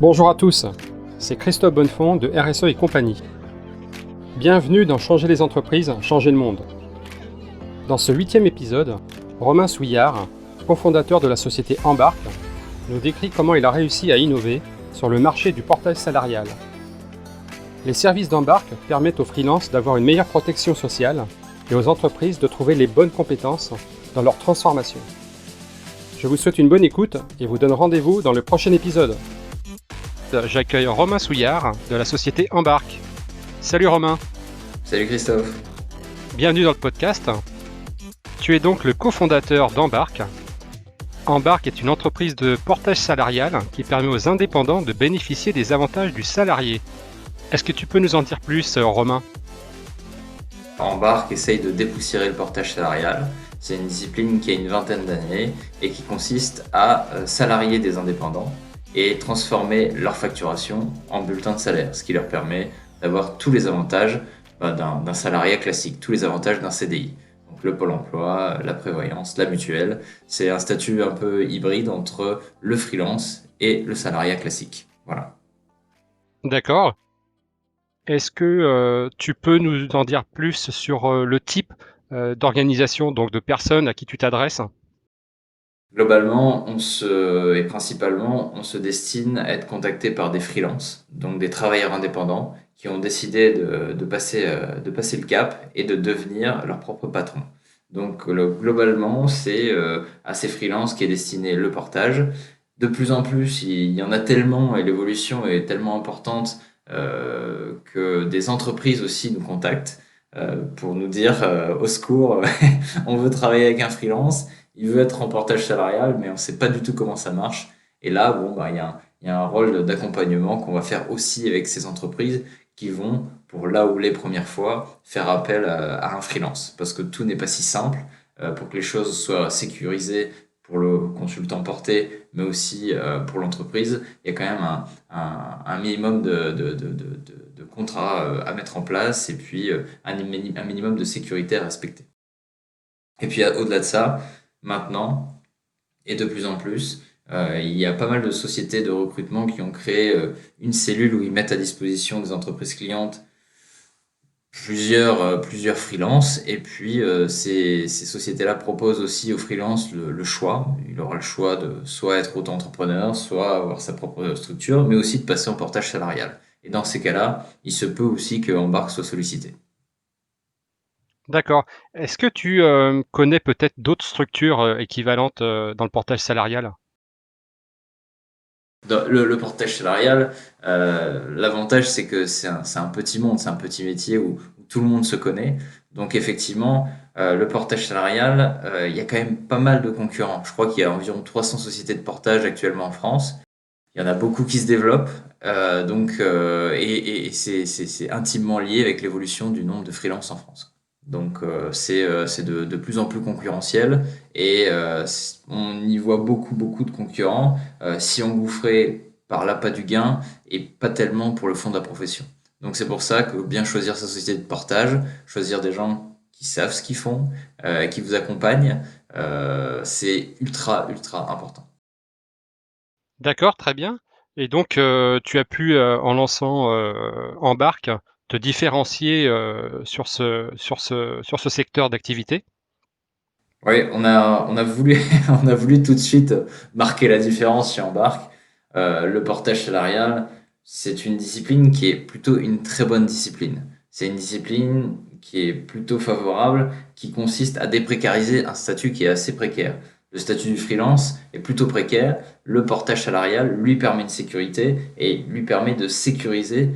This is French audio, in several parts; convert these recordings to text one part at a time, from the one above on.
Bonjour à tous, c'est Christophe Bonnefond de RSE et compagnie. Bienvenue dans Changer les entreprises, changer le monde. Dans ce 8e épisode, Romain Souillard, cofondateur de la société Embark, nous décrit comment il a réussi à innover sur le marché du portage salarial. Les services d'Embark permettent aux freelances d'avoir une meilleure protection sociale et aux entreprises de trouver les bonnes compétences dans leur transformation. Je vous souhaite une bonne écoute et vous donne rendez-vous dans le prochain épisode. J'accueille Romain Souillard de la société Embark. Salut Romain. Salut Christophe. Bienvenue dans le podcast. Tu es donc le cofondateur d'Embark. Embark est une entreprise de portage salarial qui permet aux indépendants de bénéficier des avantages du salarié. Est-ce que tu peux nous en dire plus, Romain ? Embark essaye de dépoussiérer le portage salarial. C'est une discipline qui a une vingtaine d'années et qui consiste à salarier des indépendants et transformer leur facturation en bulletin de salaire, ce qui leur permet d'avoir tous les avantages d'un salariat classique, tous les avantages d'un CDI. Donc le pôle emploi, la prévoyance, la mutuelle, c'est un statut un peu hybride entre le freelance et le salariat classique. Voilà. D'accord. Est-ce que tu peux nous en dire plus sur le type d'organisation, donc de personnes à qui tu t'adresses ? Globalement, principalement, on se destine à être contacté par des freelances, donc des travailleurs indépendants qui ont décidé de passer le cap et de devenir leur propre patron. Donc globalement, c'est à ces freelances qui est destiné le portage. De plus en plus, il y en a tellement et l'évolution est tellement importante que des entreprises aussi nous contactent pour nous dire au secours, on veut travailler avec un freelance. Il veut être en portage salarial, mais on ne sait pas du tout comment ça marche. Et là, il y a un rôle d'accompagnement qu'on va faire aussi avec ces entreprises qui vont, pour là où les premières fois, faire appel à un freelance. Parce que tout n'est pas si simple. Pour que les choses soient sécurisées pour le consultant porté, mais aussi pour l'entreprise, il y a quand même un minimum de contrats à mettre en place et puis un minimum de sécurité à respecter. Et puis au-delà de ça, maintenant, et de plus en plus, il y a pas mal de sociétés de recrutement qui ont créé une cellule où ils mettent à disposition des entreprises clientes plusieurs freelances. Et puis, ces sociétés-là proposent aussi aux freelances le choix. Il aura le choix de soit être auto-entrepreneur, soit avoir sa propre structure, mais aussi de passer en portage salarial. Et dans ces cas-là, il se peut aussi que Embark soit sollicité. D'accord. Est-ce que tu connais peut-être d'autres structures équivalentes dans le portage salarial ? Dans le portage salarial, l'avantage c'est que c'est un petit monde, c'est un petit métier où tout le monde se connaît. Donc effectivement, le portage salarial, il y a quand même pas mal de concurrents. Je crois qu'il y a environ 300 sociétés de portage actuellement en France. Il y en a beaucoup qui se développent, et c'est intimement lié avec l'évolution du nombre de freelances en France. Donc c'est de plus en plus concurrentiel et on y voit beaucoup de concurrents si engouffrés par l'appât du gain et pas tellement pour le fond de la profession. Donc c'est pour ça que bien choisir sa société de portage, choisir des gens qui savent ce qu'ils font, qui vous accompagnent, c'est ultra important. D'accord, très bien. Et donc, tu as pu, en lançant Embark, te différencier sur ce secteur d'activité. Oui, on a voulu, on a voulu tout de suite marquer la différence chez Embark. Le portage salarial, c'est une discipline qui est plutôt une très bonne discipline. C'est une discipline qui est plutôt favorable, qui consiste à déprécariser un statut qui est assez précaire. Le statut du freelance est plutôt précaire. Le portage salarial lui permet une sécurité et lui permet de sécuriser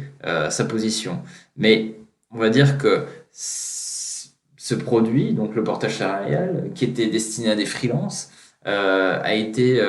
sa position. Mais on va dire que ce produit, donc le portage salarial, qui était destiné à des freelances, a été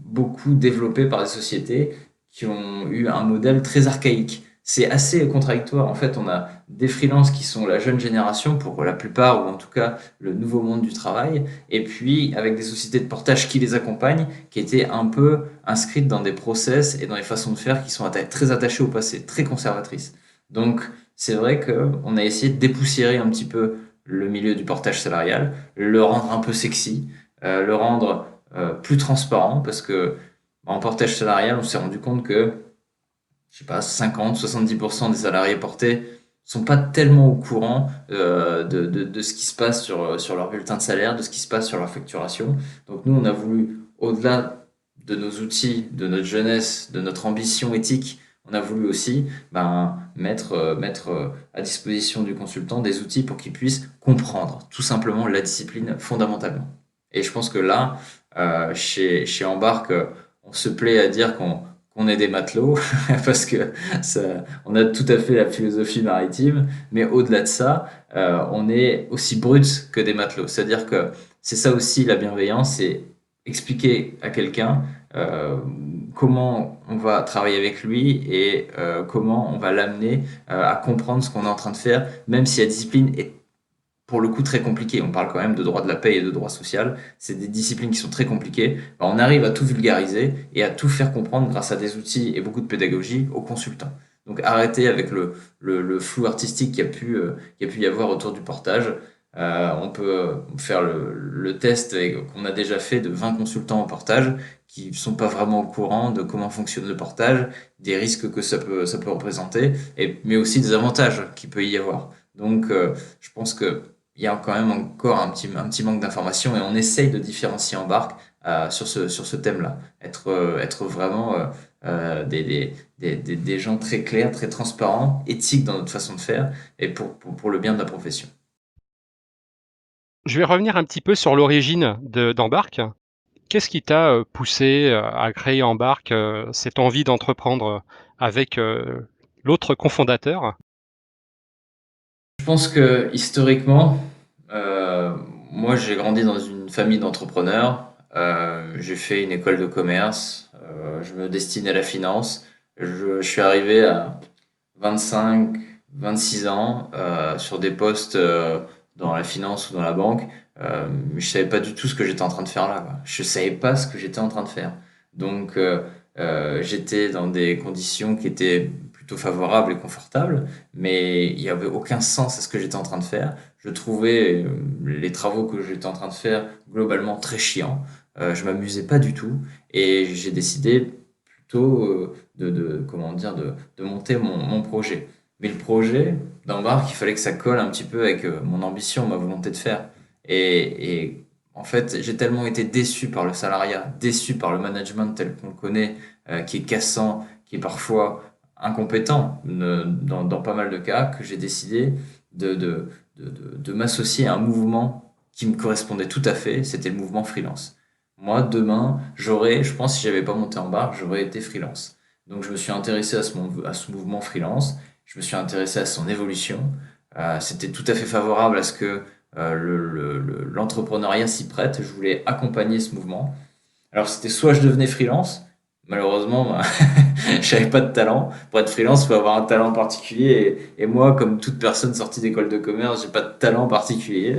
beaucoup développé par des sociétés qui ont eu un modèle très archaïque. C'est assez contradictoire. En fait, on a des freelances qui sont la jeune génération pour la plupart, ou en tout cas le nouveau monde du travail, et puis avec des sociétés de portage qui les accompagnent, qui étaient un peu inscrites dans des process et dans des façons de faire qui sont très attachées au passé, très conservatrices. Donc, c'est vrai qu'on a essayé de dépoussiérer un petit peu le milieu du portage salarial, le rendre un peu sexy, le rendre plus transparent, parce que En portage salarial, on s'est rendu compte que, je sais pas, 50-70% des salariés portés sont pas tellement au courant de ce qui se passe sur leur bulletin de salaire, de ce qui se passe sur leur facturation. Donc nous, on a voulu, au-delà de nos outils, de notre jeunesse, de notre ambition éthique, on a voulu aussi mettre à disposition du consultant des outils pour qu'il puisse comprendre tout simplement la discipline fondamentalement. Et je pense que là, chez Embark, on se plaît à dire qu'on est des matelots parce que on a tout à fait la philosophie maritime, mais au-delà de ça, on est aussi brut que des matelots. C'est-à-dire que c'est ça aussi la bienveillance, c'est expliquer à quelqu'un comment on va travailler avec lui et comment on va l'amener à comprendre ce qu'on est en train de faire, même si la discipline est pour le coup très compliquée. On parle quand même de droit de la paix et de droit social. C'est des disciplines qui sont très compliquées. Ben, on arrive à tout vulgariser et à tout faire comprendre grâce à des outils et beaucoup de pédagogie aux consultants. Donc arrêtez avec le flou artistique qu'il y a pu y avoir autour du portage. On peut faire le test qu'on a déjà fait de 20 consultants en portage qui ne sont pas vraiment au courant de comment fonctionne le portage, des risques que ça peut représenter, mais aussi des avantages qu'il peut y avoir. Donc, je pense que il y a quand même encore un petit manque d'informations et on essaye de différencier Embark sur ce thème-là. Être vraiment des gens très clairs, très transparents, éthiques dans notre façon de faire et pour le bien de la profession. Je vais revenir un petit peu sur l'origine d'Embark. Qu'est-ce qui t'a poussé à créer Embark, cette envie d'entreprendre avec l'autre cofondateur? Je pense que historiquement, moi j'ai grandi dans une famille d'entrepreneurs. J'ai fait une école de commerce. Je me destine à la finance. Je suis arrivé à 25, 26 ans sur des postes dans la finance ou dans la banque. Mais je savais pas du tout ce que j'étais en train de faire là, quoi. Je savais pas ce que j'étais en train de faire. Donc j'étais dans des conditions qui étaient plutôt favorables et confortables, mais il y avait aucun sens à ce que j'étais en train de faire. Je trouvais les travaux que j'étais en train de faire globalement très chiants. Je m'amusais pas du tout et j'ai décidé plutôt comment dire, de monter mon projet. Mais le projet d'Embark, il fallait que ça colle un petit peu avec mon ambition, ma volonté de faire. Et en fait, j'ai tellement été déçu par le salariat, déçu par le management tel qu'on le connaît, qui est cassant, qui est parfois incompétent dans pas mal de cas, que j'ai décidé de m'associer à un mouvement qui me correspondait tout à fait, c'était le mouvement freelance. Moi, demain, je pense, si j'avais pas monté en barre, j'aurais été freelance. Donc, je me suis intéressé à ce mouvement freelance. Je me suis intéressé à son évolution. C'était tout à fait favorable à ce que l'entrepreneuriat s'y prête. Je voulais accompagner ce mouvement. Alors, c'était soit je devenais freelance. Malheureusement, bah, j'avais pas de talent. Pour être freelance, il faut avoir un talent particulier. Et moi, comme toute personne sortie d'école de commerce, j'ai pas de talent particulier.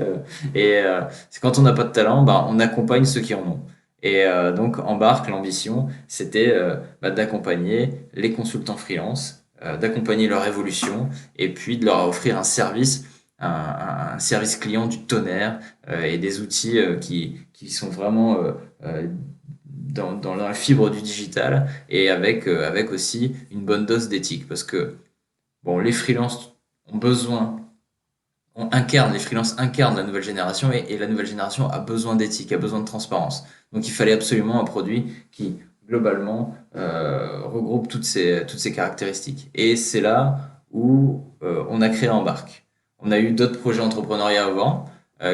C'est quand on n'a pas de talent, bah, on accompagne ceux qui en ont. Et donc, Embarque, l'ambition, c'était d'accompagner les consultants freelance, d'accompagner leur évolution et puis de leur offrir un service, un service client du tonnerre et des outils qui sont vraiment dans la fibre du digital et avec aussi une bonne dose d'éthique. Parce que bon, les freelances ont besoin, les freelances incarnent la nouvelle génération et la nouvelle génération a besoin d'éthique, a besoin de transparence. Donc il fallait absolument un produit qui, globalement, regroupe toutes ces caractéristiques. Et c'est là où on a créé Embark. On a eu d'autres projets entrepreneuriaux avant,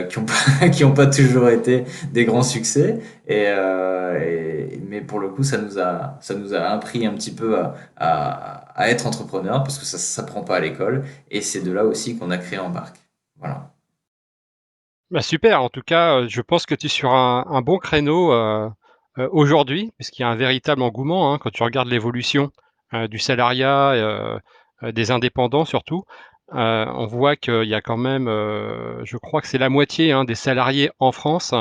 qui ont pas, qui ont pas toujours été des grands succès. Mais pour le coup, ça nous a appris un petit peu à être entrepreneur parce que ça s'apprend pas à l'école. Et c'est de là aussi qu'on a créé Embark. Voilà. Bah, super, en tout cas, je pense que tu es sur un bon créneau, aujourd'hui, puisqu'il y a un véritable engouement, hein, quand tu regardes l'évolution, du salariat, des indépendants surtout. On voit qu'il y a quand même, je crois que c'est la moitié, hein, des salariés en France.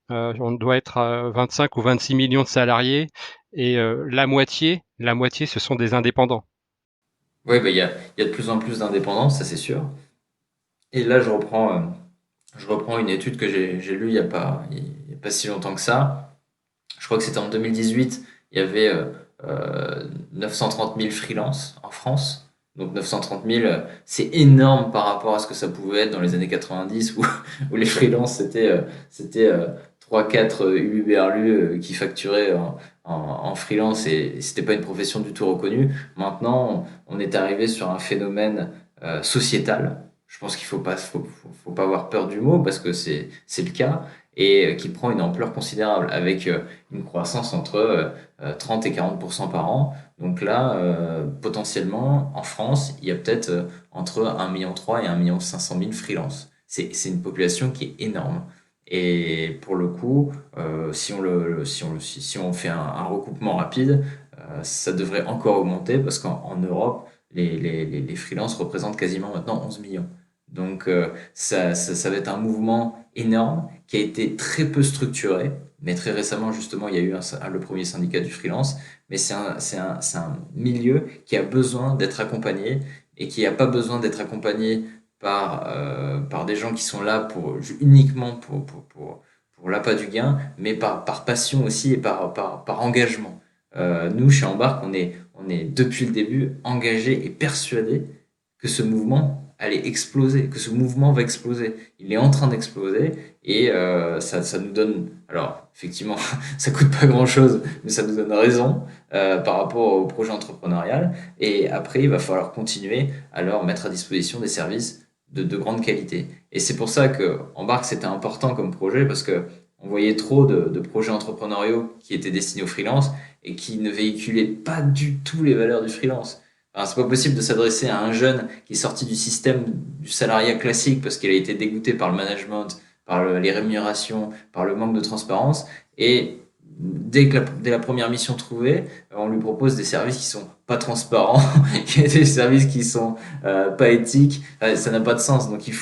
On doit être à 25 ou 26 millions de salariés et la moitié, ce sont des indépendants. Oui, bah, il y a de plus en plus d'indépendance, ça c'est sûr. Et là, je reprends une étude que j'ai lue il y a pas si longtemps que ça. Je crois que c'était en 2018. il y avait 930 000 freelances en France. Donc 930 000, c'est énorme par rapport à ce que ça pouvait être dans les années 90 où les freelances c'était 3-4 uluberlus qui facturaient en freelance et c'était pas une profession du tout reconnue. Maintenant, on est arrivé sur un phénomène sociétal. Je pense qu'il faut pas avoir peur du mot parce que c'est le cas et qui prend une ampleur considérable avec une croissance entre 30 et 40% par an. Donc là, potentiellement, en France, il y a peut-être entre 1,3 million et 1,5 million freelance. C'est une population qui est énorme. Et pour le coup, si on fait un recoupement rapide, ça devrait encore augmenter parce qu'en Europe, les freelances représentent quasiment maintenant 11 millions. Donc ça va être un mouvement énorme qui a été très peu structuré. Mais très récemment, justement, il y a eu le premier syndicat du freelance. Mais c'est un milieu qui a besoin d'être accompagné et qui n'a pas besoin d'être accompagné par des gens qui sont là uniquement pour l'appât du gain, mais par passion aussi et par engagement. Nous, chez Embark, on est depuis le début engagés et persuadés que ce mouvement allait exploser, que ce mouvement va exploser. Il est en train d'exploser et ça nous donne, alors effectivement, ça coûte pas grand-chose, mais ça nous donne raison par rapport au projet entrepreneurial. Et après, il va falloir continuer à leur mettre à disposition des services de grande qualité. Et c'est pour ça que Embark, c'était important comme projet parce que on voyait trop de projets entrepreneuriaux qui étaient destinés aux freelance et qui ne véhiculaient pas du tout les valeurs du freelance. Enfin, c'est pas possible de s'adresser à un jeune qui est sorti du système du salariat classique parce qu'il a été dégoûté par le management, les rémunérations, par le manque de transparence. Et dès la première mission trouvée, on lui propose des services qui sont pas transparents, des services qui sont pas éthiques. Ça n'a pas de sens. Donc il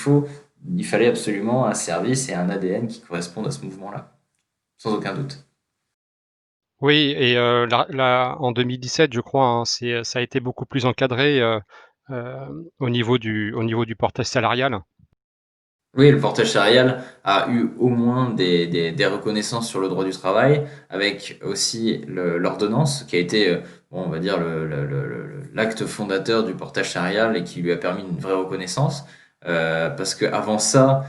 fallait absolument un service et un ADN qui correspondent à ce mouvement-là, sans aucun doute. Oui, et en 2017, je crois, hein, ça a été beaucoup plus encadré au niveau du portage salarial. Oui, le portage salarial a eu au moins des reconnaissances sur le droit du travail, avec aussi l'ordonnance qui a été, bon, on va dire, l'acte fondateur du portage salarial et qui lui a permis une vraie reconnaissance. Parce que avant ça,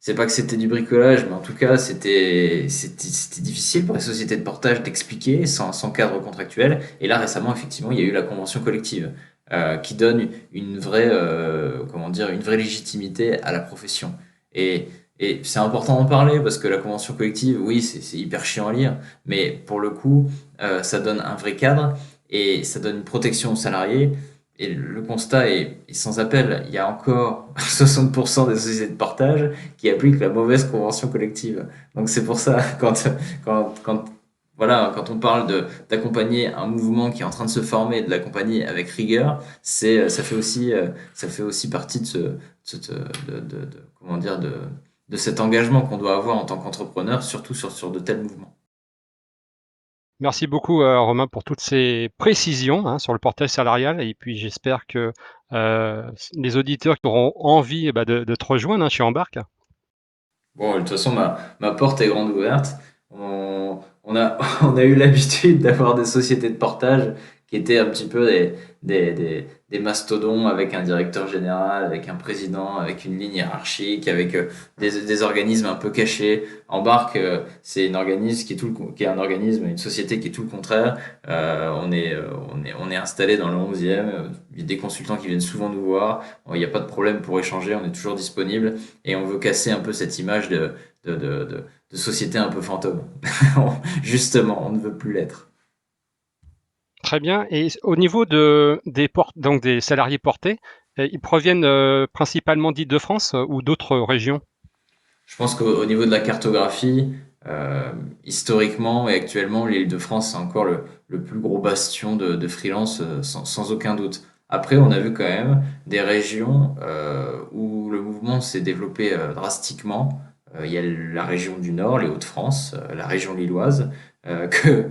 c'est pas que c'était du bricolage, mais en tout cas, c'était difficile pour les sociétés de portage d'expliquer sans cadre contractuel. Et là, récemment, effectivement, il y a eu la convention collective qui donne une vraie, comment dire, une vraie légitimité à la profession. Et, et c'est important d'en parler parce que la convention collective, oui, c'est hyper chiant à lire, mais pour le coup, ça donne un vrai cadre et ça donne une protection aux salariés. Et le constat est sans appel. Il y a encore 60% des sociétés de portage qui appliquent la mauvaise convention collective. Donc c'est pour ça, quand, voilà, quand on parle d'accompagner un mouvement qui est en train de se former, de l'accompagner avec rigueur, ça fait aussi partie comment dire, de cet engagement qu'on doit avoir en tant qu'entrepreneur, surtout sur de tels mouvements. Merci beaucoup, Romain, pour toutes ces précisions, hein, sur le portage salarial. Et puis j'espère que les auditeurs qui auront envie, de te rejoindre, hein, chez Embark. Bon, de toute façon, ma porte est grande ouverte. On a eu l'habitude d'avoir des sociétés de portage qui étaient un petit peu des mastodons avec un directeur général, avec un président, avec une ligne hiérarchique, avec des organismes un peu cachés. Embarque, c'est un organisme qui est un organisme, une société qui est tout le contraire. On est installé dans le 11e. Il y a des consultants qui viennent souvent nous voir. Il n'y a pas de problème pour échanger, on est toujours disponible et on veut casser un peu cette image de société un peu fantôme. Justement, on ne veut plus l'être. Très bien. Et au niveau donc des salariés portés, ils proviennent principalement d'Île-de-France ou d'autres régions? Je pense qu'au niveau de la cartographie, historiquement et actuellement, l'Île-de-France, c'est encore le plus gros bastion de freelance, sans aucun doute. Après, on a vu quand même des régions où le mouvement s'est développé drastiquement. Il y a la région du Nord, les Hauts-de-France, la région lilloise, que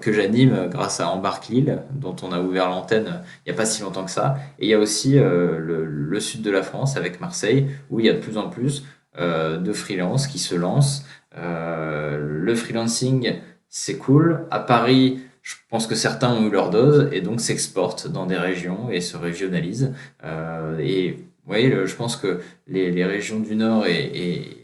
j'anime grâce à Embarque Lille, dont on a ouvert l'antenne il n'y a pas si longtemps que ça. Et il y a aussi le sud de la France avec Marseille, où il y a de plus en plus de freelance qui se lancent. Le freelancing c'est cool. À Paris, je pense que certains ont eu leur dose et donc s'exportent dans des régions et se régionalisent. Et oui, je pense que les régions du Nord et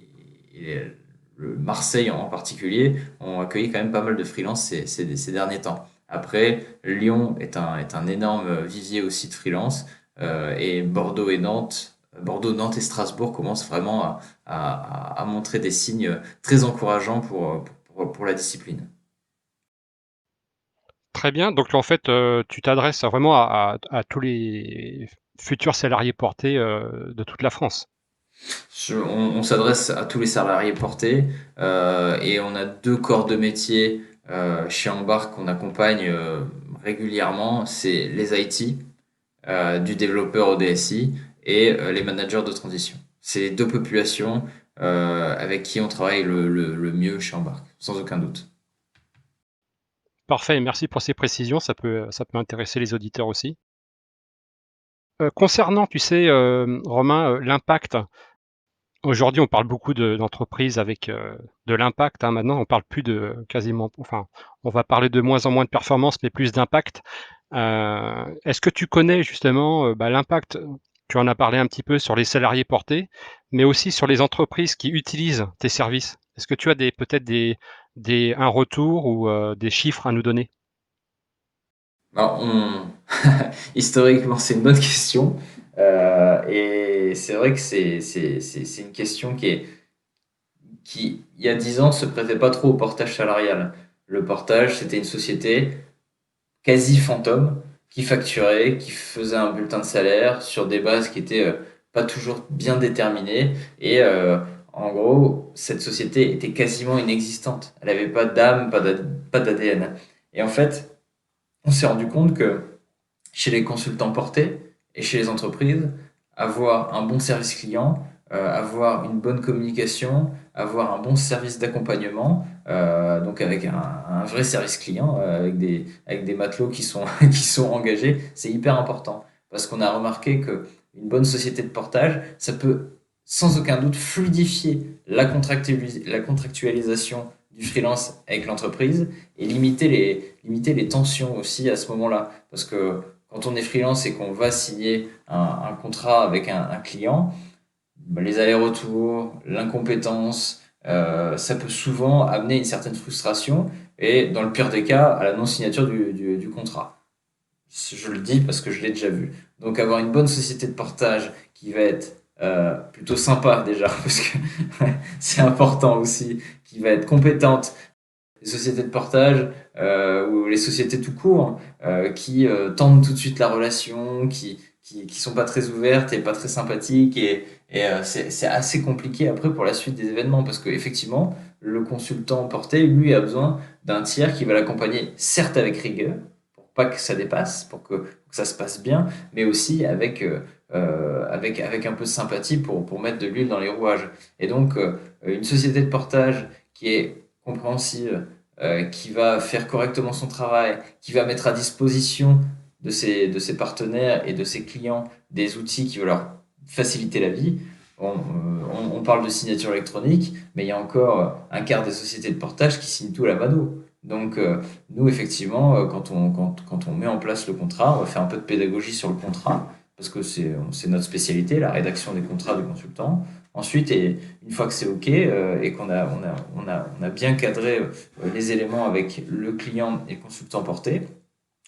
Marseille en particulier ont accueilli quand même pas mal de freelance ces derniers temps. Après, Lyon est un énorme vivier aussi de freelance et Bordeaux, Nantes et Strasbourg commencent vraiment à montrer des signes très encourageants pour la discipline. Très bien, donc en fait, tu t'adresses vraiment à tous les futurs salariés portés, de toute la France? On s'adresse à tous les salariés portés et on a deux corps de métier chez Embark qu'on accompagne régulièrement. C'est les IT, du développeur au DSI et les managers de transition. C'est les deux populations avec qui on travaille le mieux chez Embark, sans aucun doute. Parfait, merci pour ces précisions, ça peut intéresser les auditeurs aussi. Concernant, tu sais, Romain, l'impact, aujourd'hui, on parle beaucoup d'entreprises avec, de l'impact, hein, maintenant, on parle plus de quasiment enfin, on va parler de moins en moins de performance, mais plus d'impact. Est-ce que tu connais justement, l'impact, tu en as parlé un petit peu sur les salariés portés, mais aussi sur les entreprises qui utilisent tes services? Est-ce que tu as peut-être un retour ou, des chiffres à nous donner? Alors, historiquement, c'est une bonne question. Et c'est vrai que c'est une question qui, il y a 10 ans, se prêtait pas trop au portage salarial. Le portage, c'était une société quasi fantôme qui facturait, qui faisait un bulletin de salaire sur des bases qui étaient pas toujours bien déterminées. Et en gros, cette société était quasiment inexistante. Elle n'avait pas d'âme, pas d'ADN. Et en fait, on s'est rendu compte que chez les consultants portés et chez les entreprises, avoir un bon service client, avoir une bonne communication, avoir un bon service d'accompagnement, donc avec un vrai service client, avec des matelots qui sont, qui sont engagés, c'est hyper important. Parce qu'on a remarqué que une bonne société de portage, ça peut sans aucun doute fluidifier la contractualisation du freelance avec l'entreprise et limiter les tensions aussi à ce moment-là. Parce que quand on est freelance et qu'on va signer un contrat avec un client, bah, les allers-retours, l'incompétence, ça peut souvent amener une certaine frustration et, dans le pire des cas, à la non-signature du contrat. Je le dis parce que je l'ai déjà vu. Donc, avoir une bonne société de portage qui va être plutôt sympa déjà, parce que c'est important aussi, qui va être compétente, les sociétés de portage ou les sociétés tout court qui tendent tout de suite la relation, qui sont pas très ouvertes et pas très sympathiques et c'est assez compliqué après pour la suite des événements parce que effectivement le consultant porté lui a besoin d'un tiers qui va l'accompagner certes avec rigueur pour pas que ça dépasse, pour que ça se passe bien, mais aussi avec un peu de sympathie pour mettre de l'huile dans les rouages. Et donc une société de portage qui est compréhensive, qui va faire correctement son travail, qui va mettre à disposition de ses partenaires et de ses clients des outils qui vont leur faciliter la vie. On parle de signature électronique, mais il y a encore un quart des sociétés de portage qui signent tout à la mano. Donc, nous, effectivement, quand on met en place le contrat, on va faire un peu de pédagogie sur le contrat, parce que c'est notre spécialité, la rédaction des contrats du consultant. Ensuite, et une fois que c'est OK et on a bien cadré les éléments avec le client et le consultant porté,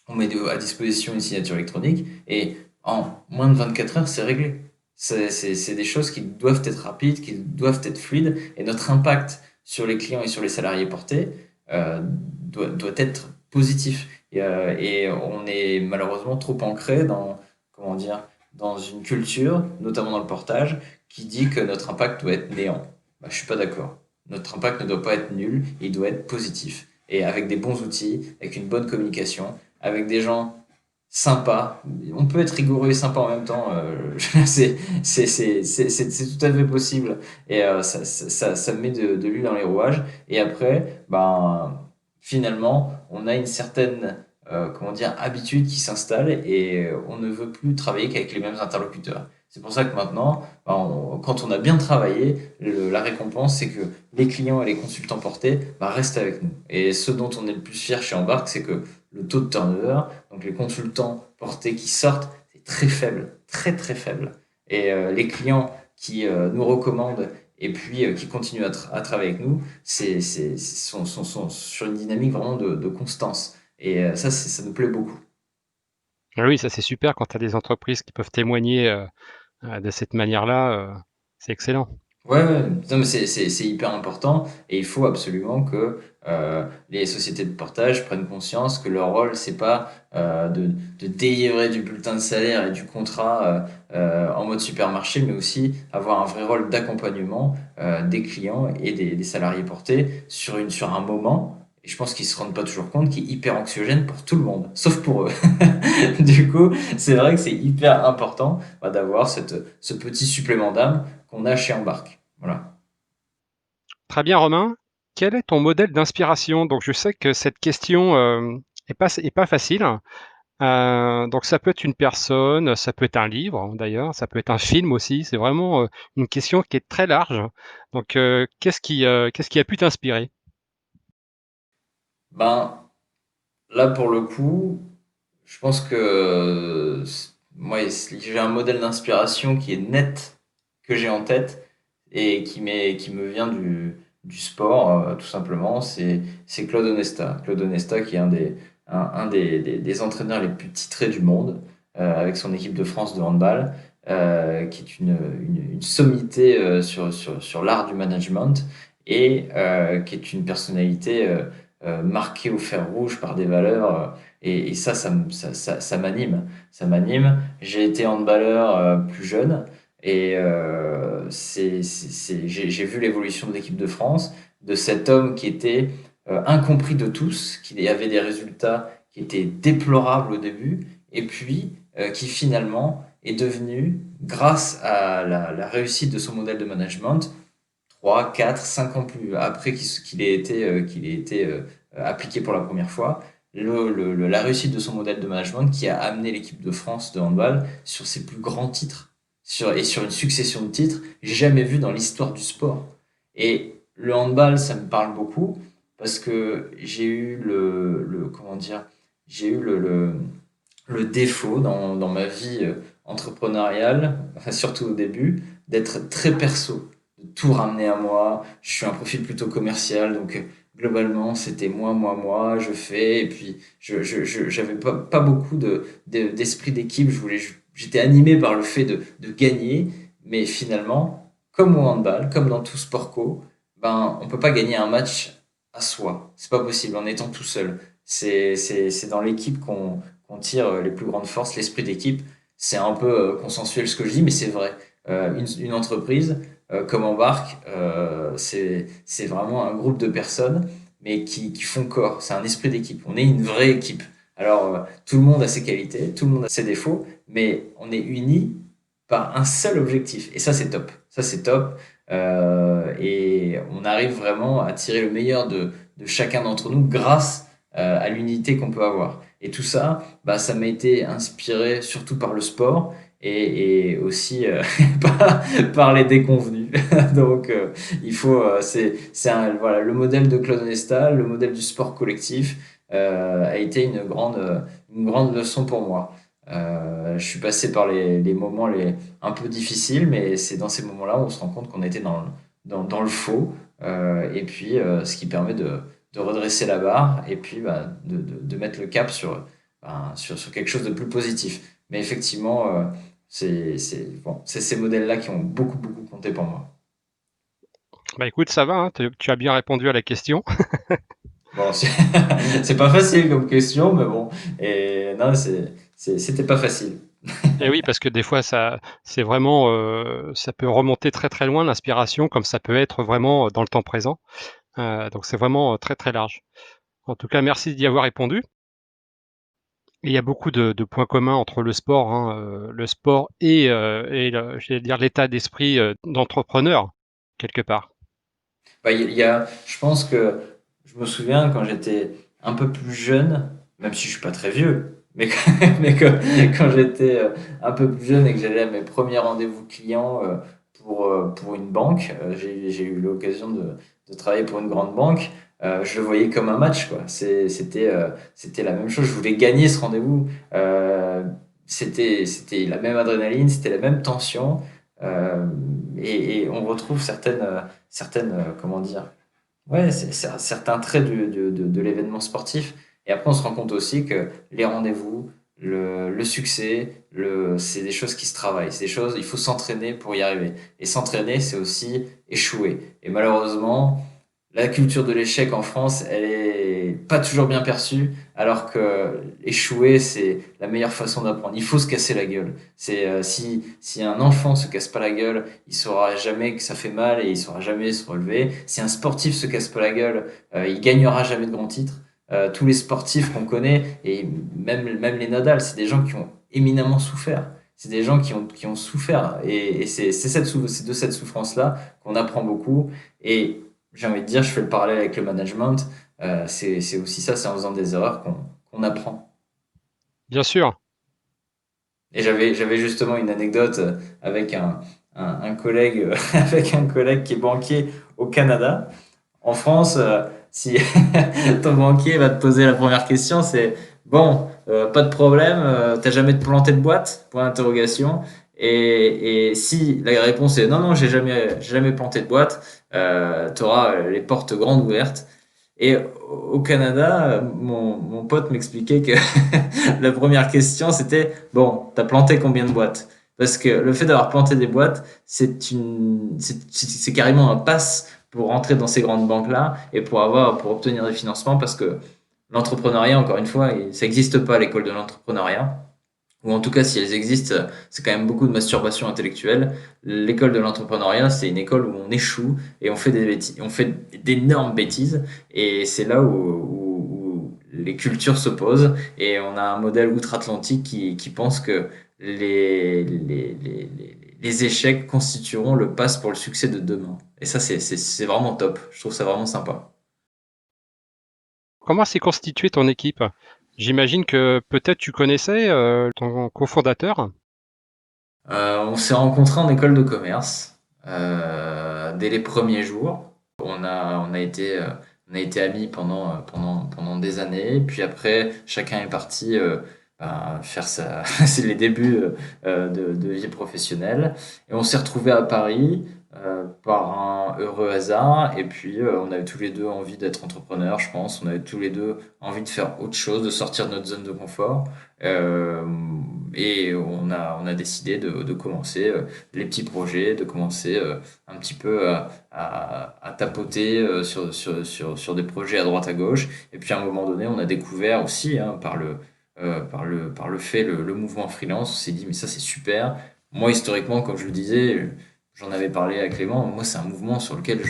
on met à disposition une signature électronique et en moins de 24 heures, c'est réglé. C'est des choses qui doivent être rapides, qui doivent être fluides et notre impact sur les clients et sur les salariés portés doit être positif. Et on est malheureusement trop ancré dans, comment dire, dans une culture, notamment dans le portage, qui dit que notre impact doit être néant. Bah, je suis pas d'accord. Notre impact ne doit pas être nul, il doit être positif. Et avec des bons outils, avec une bonne communication, avec des gens sympas. On peut être rigoureux et sympa en même temps. C'est tout à fait possible. Et ça met de l'huile dans les rouages. Et après, ben, finalement, on a une certaine comment dire, habitude qui s'installe et on ne veut plus travailler qu'avec les mêmes interlocuteurs. C'est pour ça que maintenant, quand on a bien travaillé, la récompense, c'est que les clients et les consultants portés restent avec nous. Et ce dont on est le plus fier chez Embark, c'est que le taux de turnover, donc les consultants portés qui sortent, c'est très faible, très très faible. Et les clients qui nous recommandent et puis qui continuent à travailler avec nous, sont sur une dynamique vraiment de constance. Et ça nous plaît beaucoup. Ah oui, ça c'est super quand tu as des entreprises qui peuvent témoigner de cette manière-là, c'est excellent. Ouais, ouais, non, mais c'est hyper important et il faut absolument que les sociétés de portage prennent conscience que leur rôle, c'est pas de délivrer du bulletin de salaire et du contrat en mode supermarché, mais aussi avoir un vrai rôle d'accompagnement des clients et des salariés portés sur un moment. Et je pense qu'ils se rendent pas toujours compte qui est hyper anxiogène pour tout le monde, sauf pour eux. Du coup, c'est vrai que c'est hyper important d'avoir ce petit supplément d'âme qu'on a chez Embark. Voilà. Très bien, Romain. Quel est ton modèle d'inspiration? Donc, je sais que cette question est pas facile. Donc, ça peut être une personne, ça peut être un livre d'ailleurs, ça peut être un film aussi. C'est vraiment une question qui est très large. Donc, qu'est-ce qui a pu t'inspirer? Ben, là, pour le coup, je pense que moi, j'ai un modèle d'inspiration qui est net, que j'ai en tête, et qui me vient du sport, tout simplement. C'est Claude Onesta. Claude Onesta, qui est un des entraîneurs les plus titrés du monde, avec son équipe de France de handball, qui est une sommité sur l'art du management, et qui est une personnalité marquée au fer rouge par des valeurs. Et ça m'anime. Ça m'anime. J'ai été handballeur plus jeune. Et j'ai vu l'évolution de l'équipe de France, de cet homme qui était incompris de tous, qui avait des résultats qui étaient déplorables au début, et puis qui finalement est devenu, grâce à la réussite de son modèle de management, 3, 4, 5 ans plus après qu'il ait été appliqué pour la première fois, la réussite de son modèle de management qui a amené l'équipe de France de handball sur ses plus grands titres et sur une succession de titres jamais vus dans l'histoire du sport. Et le handball, ça me parle beaucoup parce que j'ai eu comment dire, j'ai eu le défaut dans ma vie entrepreneuriale, enfin, surtout au début, d'être très perso, de tout ramener à moi. Je suis un profil plutôt commercial, donc globalement, c'était moi, moi, moi, je fais, et puis j'avais pas beaucoup d'esprit d'équipe. J'étais animé par le fait de gagner, mais finalement, comme au handball, comme dans tout sport co, on peut pas gagner un match à soi. C'est pas possible en étant tout seul. C'est dans l'équipe qu'on tire les plus grandes forces, l'esprit d'équipe. C'est un peu consensuel ce que je dis, mais c'est vrai. Une entreprise comme Embark, c'est vraiment un groupe de personnes, mais qui font corps. C'est un esprit d'équipe. On est une vraie équipe. Alors, tout le monde a ses qualités, tout le monde a ses défauts, mais on est unis par un seul objectif. Et ça, c'est top. Ça, c'est top. Et on arrive vraiment à tirer le meilleur de chacun d'entre nous grâce à l'unité qu'on peut avoir. Et tout ça, ça m'a été inspiré surtout par le sport et aussi par les déconvenus. Donc, voilà, le modèle de Claude Onesta, le modèle du sport collectif a été une grande leçon pour moi. Je suis passé par les moments un peu difficiles, mais c'est dans ces moments-là où on se rend compte qu'on était dans le faux, et puis ce qui permet de redresser la barre et puis de mettre le cap sur quelque chose de plus positif. Mais effectivement, bon, c'est ces modèles-là qui ont beaucoup, beaucoup compté pour moi. Bah écoute, ça va, hein, tu as bien répondu à la question. Bon, c'est pas facile comme question, mais bon, et non, c'était pas facile. Et oui, parce que des fois, c'est vraiment, ça peut remonter très très loin l'inspiration, comme ça peut être vraiment dans le temps présent. Donc c'est vraiment très très large. En tout cas, merci d'y avoir répondu. Et il y a beaucoup de points communs entre le sport, hein, le sport et j'allais dire l'état d'esprit d'entrepreneur quelque part. Je pense que je me souviens quand j'étais un peu plus jeune, même si je suis pas très vieux, Mais, mais quand j'étais un peu plus jeune et que j'allais à mes premiers rendez-vous clients pour une banque, j'ai eu l'occasion de travailler pour une grande banque, je le voyais comme un match, quoi. C'était la même chose. Je voulais gagner ce rendez-vous. C'était la même adrénaline, c'était la même tension. euh, et on retrouve comment dire, ouais, c'est certains traits de l'événement sportif. Et après, on se rend compte aussi que les rendez-vous, le succès, c'est des choses qui se travaillent. C'est des choses, il faut s'entraîner pour y arriver. Et s'entraîner, c'est aussi échouer. Et malheureusement, la culture de l'échec en France, elle est pas toujours bien perçue, alors que échouer, c'est la meilleure façon d'apprendre. Il faut se casser la gueule. Si un enfant se casse pas la gueule, il saura jamais que ça fait mal et il saura jamais se relever. Si un sportif se casse pas la gueule, il gagnera jamais de grands titres. Tous les sportifs qu'on connaît, et même les Nadal, c'est des gens qui ont éminemment souffert. C'est des gens qui ont souffert. Et c'est de cette souffrance-là qu'on apprend beaucoup. Et j'ai envie de dire, je fais le parallèle avec le management. C'est aussi ça, c'est en faisant des erreurs qu'on apprend. Bien sûr. Et j'avais justement une anecdote avec un collègue, avec un collègue qui est banquier au Canada. En France, si ton banquier va te poser la première question, c'est bon, pas de problème, t'as jamais planté de boîte? Point d'interrogation. Et si la réponse est non, non, j'ai jamais planté de boîte, tu auras les portes grandes ouvertes. Et au Canada, mon pote m'expliquait que la première question c'était bon, t'as planté combien de boîtes? Parce que le fait d'avoir planté des boîtes, c'est carrément un pass pour rentrer dans ces grandes banques-là et pour obtenir des financements parce que l'entrepreneuriat, encore une fois, ça n'existe pas à l'école de l'entrepreneuriat. Ou en tout cas, si elles existent, c'est quand même beaucoup de masturbation intellectuelle. L'école de l'entrepreneuriat, c'est une école où on échoue et on fait des bêtises, on fait d'énormes bêtises. Et c'est là où les cultures s'opposent. Et on a un modèle outre-Atlantique qui pense que les échecs constitueront le pass pour le succès de demain. Et ça, c'est vraiment top. Je trouve ça vraiment sympa. Comment s'est constituée ton équipe? J'imagine que peut-être tu connaissais ton cofondateur. On s'est rencontrés en école de commerce dès les premiers jours. On a été amis pendant des années. Puis après, chacun est parti faire c'est les débuts de vie professionnelle. Et on s'est retrouvés à Paris par un heureux hasard. Et puis, on avait tous les deux envie d'être entrepreneurs, je pense. On avait tous les deux envie de faire autre chose, de sortir de notre zone de confort. Euh, et on a décidé de commencer les petits projets, de commencer un petit peu à tapoter sur des projets à droite à gauche. Et puis à un moment donné, on a découvert aussi par le fait le mouvement freelance. On s'est dit, mais ça c'est super. Moi, historiquement, comme je le disais, j'en avais parlé à Clément, moi c'est un mouvement sur lequel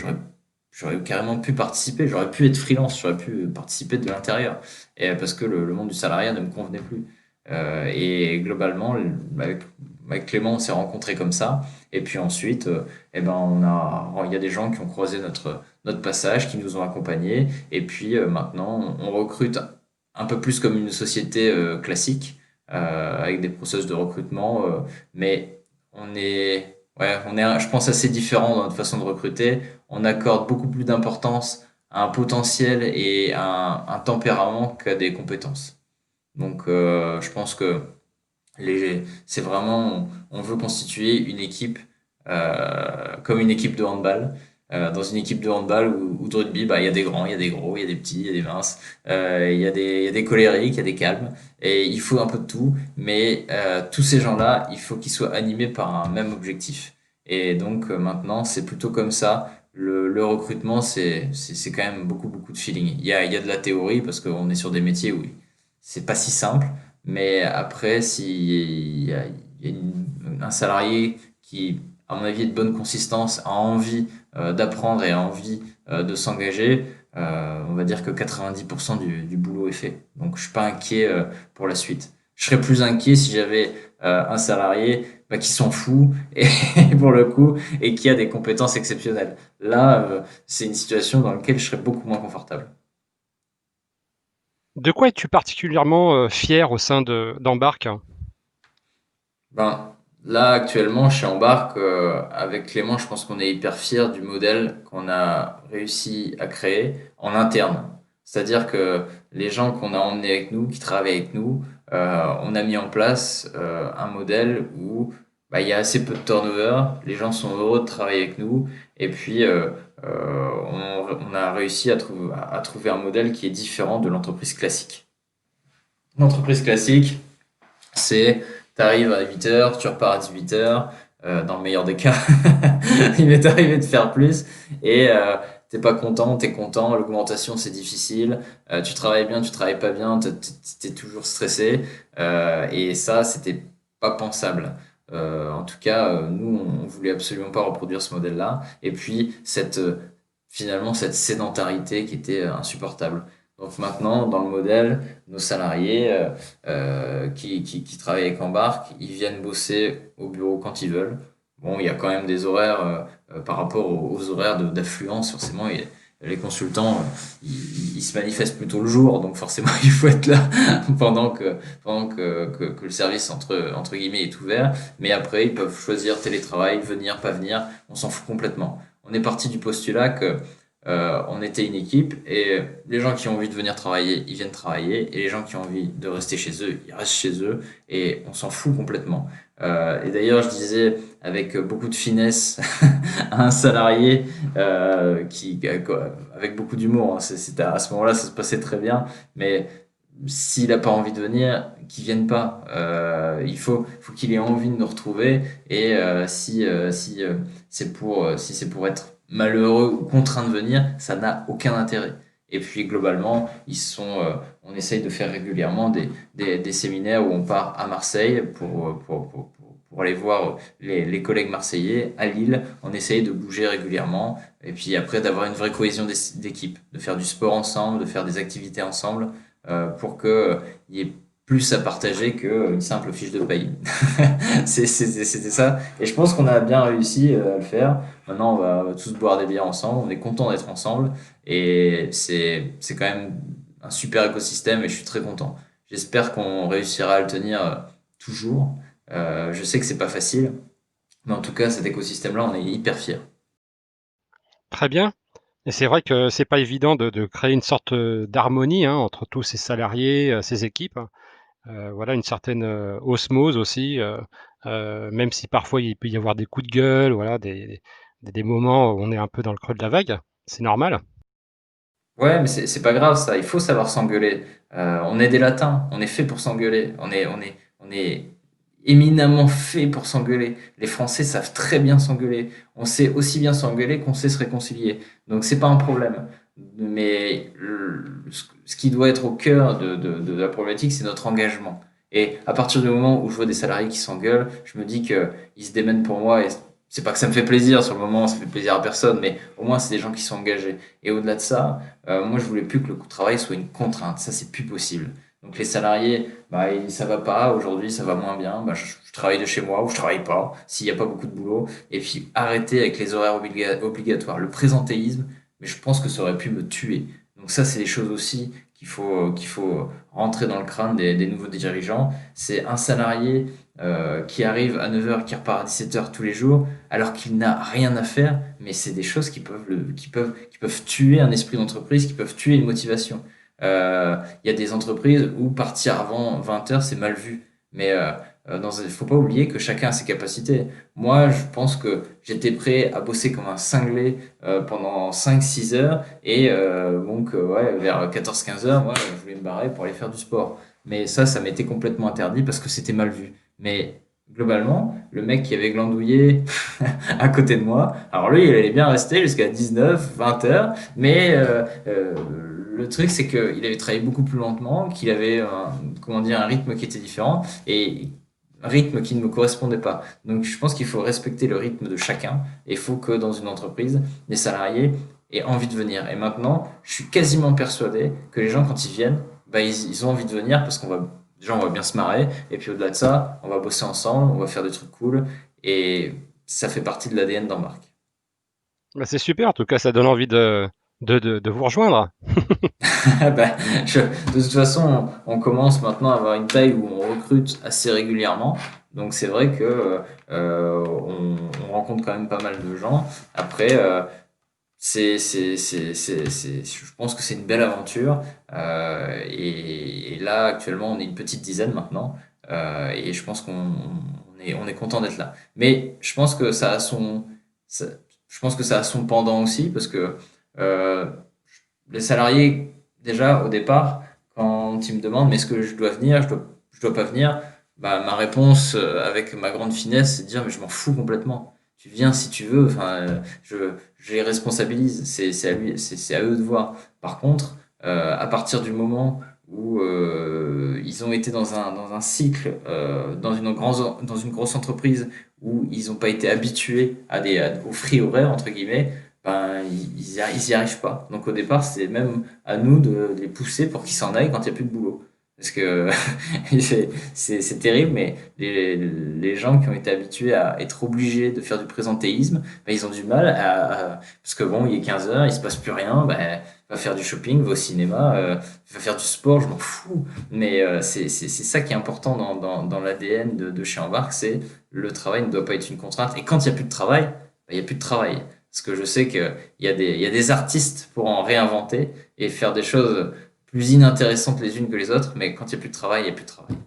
j'aurais carrément pu participer, j'aurais pu être freelance, j'aurais pu participer de l'intérieur. Et parce que le monde du salariat ne me convenait plus. Et globalement, avec Clément, on s'est rencontrés comme ça. Et puis ensuite, eh ben, il y a des gens qui ont croisé notre passage, qui nous ont accompagnés. Et puis maintenant, on recrute un peu plus comme une société classique, avec des process de recrutement. Mais je pense, assez différent dans notre façon de recruter. On accorde beaucoup plus d'importance à un potentiel et à un tempérament qu'à des compétences. Donc, je pense que c'est vraiment, on veut constituer une équipe comme une équipe de handball. Dans une équipe de handball ou de rugby, bah, il y a des grands, il y a des gros, il y a des petits, il y a des minces, il y a des colériques, il y a des calmes. Et il faut un peu de tout, mais tous ces gens-là, il faut qu'ils soient animés par un même objectif. Et donc maintenant, c'est plutôt comme ça. Le recrutement, c'est quand même beaucoup de feeling. Il y a de la théorie parce qu'on est sur des métiers où c'est pas si simple. Mais après, il y a un salarié qui, à mon avis, est de bonne consistance, a envie d'apprendre et a envie de s'engager, on va dire que 90% du boulot est fait. Donc, je suis pas inquiet pour la suite. Je serais plus inquiet si j'avais un salarié qui s'en fout et pour le coup et qui a des compétences exceptionnelles. Là, c'est une situation dans laquelle je serais beaucoup moins confortable. De quoi es-tu particulièrement fier au sein d'Embark? Ben, là, actuellement, chez Embark, avec Clément, je pense qu'on est hyper fiers du modèle qu'on a réussi à créer en interne. C'est-à-dire que les gens qu'on a emmenés avec nous, qui travaillent avec nous, on a mis en place un modèle où bah, il y a assez peu de turnover, les gens sont heureux de travailler avec nous, et puis on a réussi à trouver un modèle qui est différent de l'entreprise classique. L'entreprise classique, c'est tu arrives à 8 heures, tu repars à 18 heures, dans le meilleur des cas. Il m'est arrivé de faire plus et t'es pas content, t'es content, l'augmentation c'est difficile, tu travailles bien, tu travailles pas bien, t'es toujours stressé et ça c'était pas pensable. En tout cas, nous on voulait absolument pas reproduire ce modèle-là et puis finalement cette sédentarité qui était insupportable. Donc maintenant, dans le modèle, nos salariés qui travaillent avec Embark, ils viennent bosser au bureau quand ils veulent. Bon, il y a quand même des horaires par rapport aux horaires d'affluence, forcément. Les consultants, ils se manifestent plutôt le jour, donc forcément, il faut être là pendant que le service, entre guillemets, est ouvert. Mais après, ils peuvent choisir télétravail, venir, pas venir, on s'en fout complètement. On est parti du postulat que on était une équipe et les gens qui ont envie de venir travailler, ils viennent travailler et les gens qui ont envie de rester chez eux, ils restent chez eux et on s'en fout complètement. Et d'ailleurs, je disais avec beaucoup de finesse à un salarié avec beaucoup d'humour, hein, à ce moment-là, ça se passait très bien, mais s'il n'a pas envie de venir, qu'il vienne pas. Il faut qu'il ait envie de nous retrouver et si c'est pour être malheureux ou contraint de venir, ça n'a aucun intérêt. Et puis globalement, on essaye de faire régulièrement des séminaires où on part à Marseille pour aller voir les collègues marseillais, à Lille. On essaye de bouger régulièrement et puis après d'avoir une vraie cohésion d'équipe, de faire du sport ensemble, de faire des activités ensemble pour qu'il y ait plus à partager qu'une simple fiche de paye. C'était ça. Et je pense qu'on a bien réussi à le faire. Maintenant, on va tous boire des bières ensemble. On est content d'être ensemble. Et c'est quand même un super écosystème et je suis très content. J'espère qu'on réussira à le tenir toujours. Je sais que c'est pas facile. Mais en tout cas, cet écosystème-là, on est hyper fiers. Très bien. Et c'est vrai que c'est pas évident de créer une sorte d'harmonie hein, entre tous ces salariés, ces équipes. Voilà, une certaine osmose aussi, même si parfois il peut y avoir des coups de gueule, voilà, des moments où on est un peu dans le creux de la vague. C'est normal. Ouais, mais c'est pas grave ça, il faut savoir s'engueuler. On est des latins, on est fait pour s'engueuler. On est éminemment fait pour s'engueuler. Les Français savent très bien s'engueuler. On sait aussi bien s'engueuler qu'on sait se réconcilier. Donc c'est pas un problème. Mais ce qui doit être au cœur de la problématique, c'est notre engagement. Et à partir du moment où je vois des salariés qui s'engueulent, je me dis qu'ils se démènent pour moi. Et c'est pas que ça me fait plaisir sur le moment, ça fait plaisir à personne, mais au moins c'est des gens qui sont engagés. Et au-delà de ça, moi je voulais plus que le travail soit une contrainte. Ça, c'est plus possible. Donc les salariés, bah, ça va pas, aujourd'hui ça va moins bien, bah, je travaille de chez moi ou je travaille pas, s'il n'y a pas beaucoup de boulot. Et puis arrêter avec les horaires obligatoires, le présentéisme, mais je pense que ça aurait pu me tuer. Donc ça, c'est des choses aussi qu'il faut rentrer dans le crâne des nouveaux dirigeants. C'est un salarié qui arrive à 9 heures, qui repart à 17 heures tous les jours, alors qu'il n'a rien à faire, mais c'est des choses qui peuvent tuer un esprit d'entreprise, qui peuvent tuer une motivation. Il y a des entreprises où partir avant 20 heures, c'est mal vu. Mais il faut pas oublier que chacun a ses capacités. Moi, je pense que j'étais prêt à bosser comme un cinglé pendant 5-6 heures et donc ouais, vers 14-15 heures, moi, je voulais me barrer pour aller faire du sport. Mais ça m'était complètement interdit parce que c'était mal vu. Mais globalement, le mec qui avait glandouillé à côté de moi, alors lui, il allait bien rester jusqu'à 19-20 heures, mais le truc, c'est qu'il avait travaillé beaucoup plus lentement, qu'il avait comment dire, un rythme qui était différent et un rythme qui ne me correspondait pas. Donc je pense qu'il faut respecter le rythme de chacun et il faut que dans une entreprise, les salariés aient envie de venir. Et maintenant, je suis quasiment persuadé que les gens, quand ils viennent, bah, ils ont envie de venir parce déjà, on va bien se marrer. Et puis au-delà de ça, on va bosser ensemble, on va faire des trucs cool. Et ça fait partie de l'ADN d'Embark. Bah, c'est super, en tout cas, ça donne envie de vous rejoindre. Bah, de toute façon, on commence maintenant à avoir une taille où on recrute assez régulièrement. Donc c'est vrai que on rencontre quand même pas mal de gens. Après, je pense que c'est une belle aventure. Et là, actuellement, on est une petite dizaine maintenant. Et je pense on est content d'être là. Mais je pense que ça- je pense que ça a son pendant aussi parce que euh, les salariés, déjà, au départ, quand ils me demandent, mais est-ce que je dois venir, je dois pas venir, bah, ma réponse, avec ma grande finesse, c'est de dire, mais je m'en fous complètement. Tu viens si tu veux, enfin, je les responsabilise, c'est à lui, c'est à eux de voir. Par contre, à partir du moment où ils ont été dans un cycle, dans une grosse entreprise où ils n'ont pas été habitués aux free horaires, entre guillemets, ben, ils y arrivent pas. Donc au départ, c'est même à nous de les pousser pour qu'ils s'en aillent quand il n'y a plus de boulot. Parce que c'est terrible, mais les gens qui ont été habitués à être obligés de faire du présentéisme, ben, ils ont du mal parce que bon, il est 15 heures, il se passe plus rien, ben, va faire du shopping, va au cinéma, va faire du sport, je m'en fous. Mais c'est ça qui est important dans l'ADN de chez Embark, c'est le travail ne doit pas être une contrainte. Et quand il n'y a plus de travail, ben, il n'y a plus de travail. Parce que je sais il y a des artistes pour en réinventer et faire des choses plus inintéressantes les unes que les autres, mais quand il n'y a plus de travail, il n'y a plus de travail.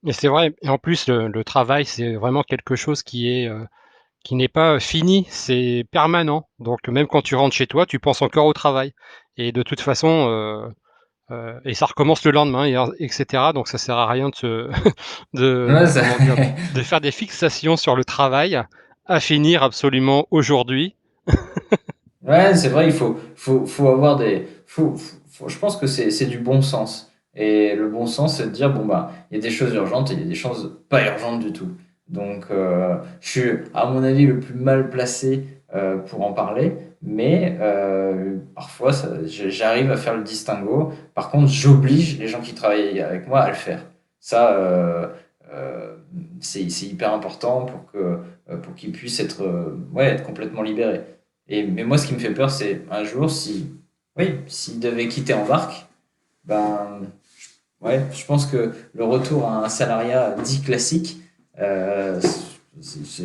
Et c'est vrai, et en plus, le travail, c'est vraiment quelque chose qui n'est pas fini, c'est permanent. Donc même quand tu rentres chez toi, tu penses encore au travail. Et de toute façon, et ça recommence le lendemain, etc. Donc ça sert à rien Ouais, comment dire, de faire des fixations sur le travail à finir absolument aujourd'hui. ouais, c'est vrai, faut avoir je pense que c'est du bon sens. Et le bon sens, c'est de dire, bon, bah, il y a des choses urgentes et il y a des choses pas urgentes du tout. Donc, je suis, à mon avis, le plus mal placé pour en parler, mais parfois, j'arrive à faire le distinguo. Par contre, j'oblige les gens qui travaillent avec moi à le faire. Ça, euh, c'est hyper important pour qu'ils puissent être, ouais, être complètement libérés. Mais moi, ce qui me fait peur, c'est un jour, oui, s'il devait quitter Embark, ben, ouais, je pense que le retour à un salariat dit classique, euh,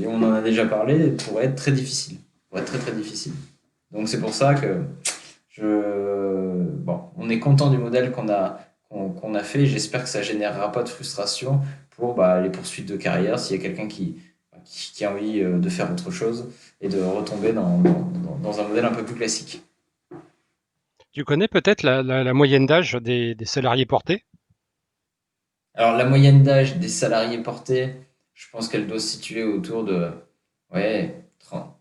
on en a déjà parlé, pourrait être très difficile. Pourrait être très très difficile. Donc c'est pour ça que bon, on est content du modèle qu'on a fait. J'espère que ça générera pas de frustration pour bah, les poursuites de carrière s'il y a quelqu'un qui a envie de faire autre chose et de retomber dans un modèle un peu plus classique. Tu connais peut-être la moyenne d'âge des salariés portés? Alors, la moyenne d'âge des salariés portés, je pense qu'elle doit se situer autour de ouais,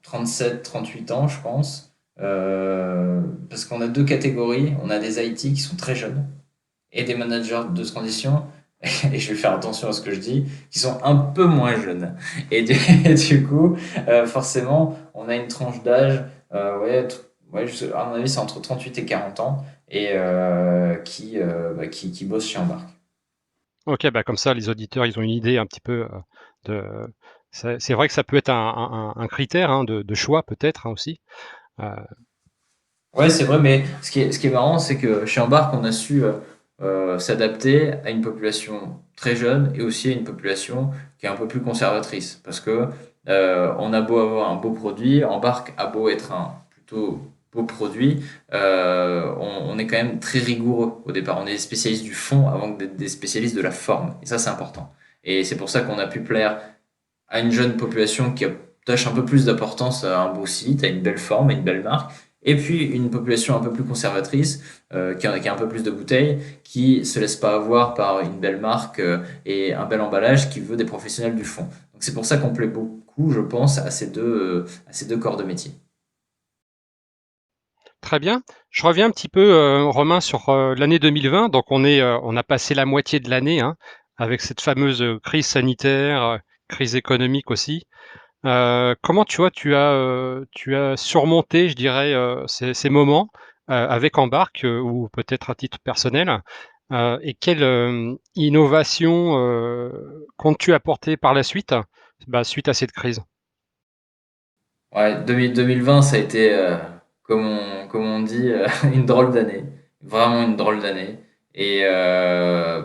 37, 38 ans, je pense. Parce qu'on a deux catégories. On a des IT qui sont très jeunes et des managers de transition, et je vais faire attention à ce que je dis, qui sont un peu moins jeunes. Et du coup, forcément, on a une tranche d'âge, ouais, à mon avis, c'est entre 38 et 40 ans, et qui bossent chez Embark. Ok, bah comme ça, les auditeurs, ils ont une idée un petit peu de. C'est vrai que ça peut être un critère hein, de choix peut-être hein, aussi. Euh, Ouais, c'est vrai, mais ce qui est marrant, c'est que chez Embark, on a su s'adapter à une population très jeune et aussi à une population qui est un peu plus conservatrice. Parce que on a beau avoir un beau produit, Embark a beau être un plutôt beau produit, on est quand même très rigoureux au départ. On est des spécialistes du fond avant que d'être des spécialistes de la forme. Et ça, c'est important. Et c'est pour ça qu'on a pu plaire à une jeune population qui attache un peu plus d'importance à un beau site, à une belle forme, à une belle marque, et puis une population un peu plus conservatrice, qui a un peu plus de bouteilles, qui se laisse pas avoir par une belle marque et un bel emballage, qui veut des professionnels du fond. Donc c'est pour ça qu'on plaît beaucoup, je pense, à ces deux corps de métier. Très bien. Je reviens un petit peu, Romain, sur l'année 2020. Donc on a passé la moitié de l'année hein, avec cette fameuse crise sanitaire, crise économique aussi. Comment tu as surmonté, je dirais, ces moments avec Embark ou peut-être à titre personnel et quelle innovation comptes-tu apporter par la suite, bah, suite à cette crise? Ouais, 2020, ça a été comme on dit, une drôle d'année, vraiment une drôle d'année, et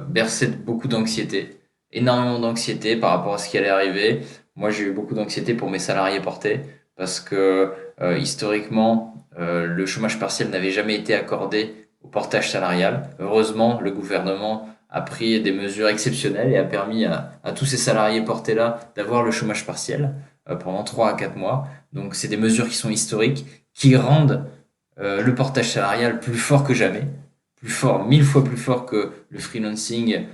bercé de beaucoup d'anxiété, énormément d'anxiété par rapport à ce qui allait arriver. Moi, j'ai eu beaucoup d'anxiété pour mes salariés portés, parce que historiquement, le chômage partiel n'avait jamais été accordé au portage salarial. Heureusement, le gouvernement a pris des mesures exceptionnelles et a permis à tous ces salariés portés-là d'avoir le chômage partiel pendant 3 à 4 mois. Donc, c'est des mesures qui sont historiques, qui rendent le portage salarial plus fort que jamais, plus fort, 1000 fois plus fort que le freelancing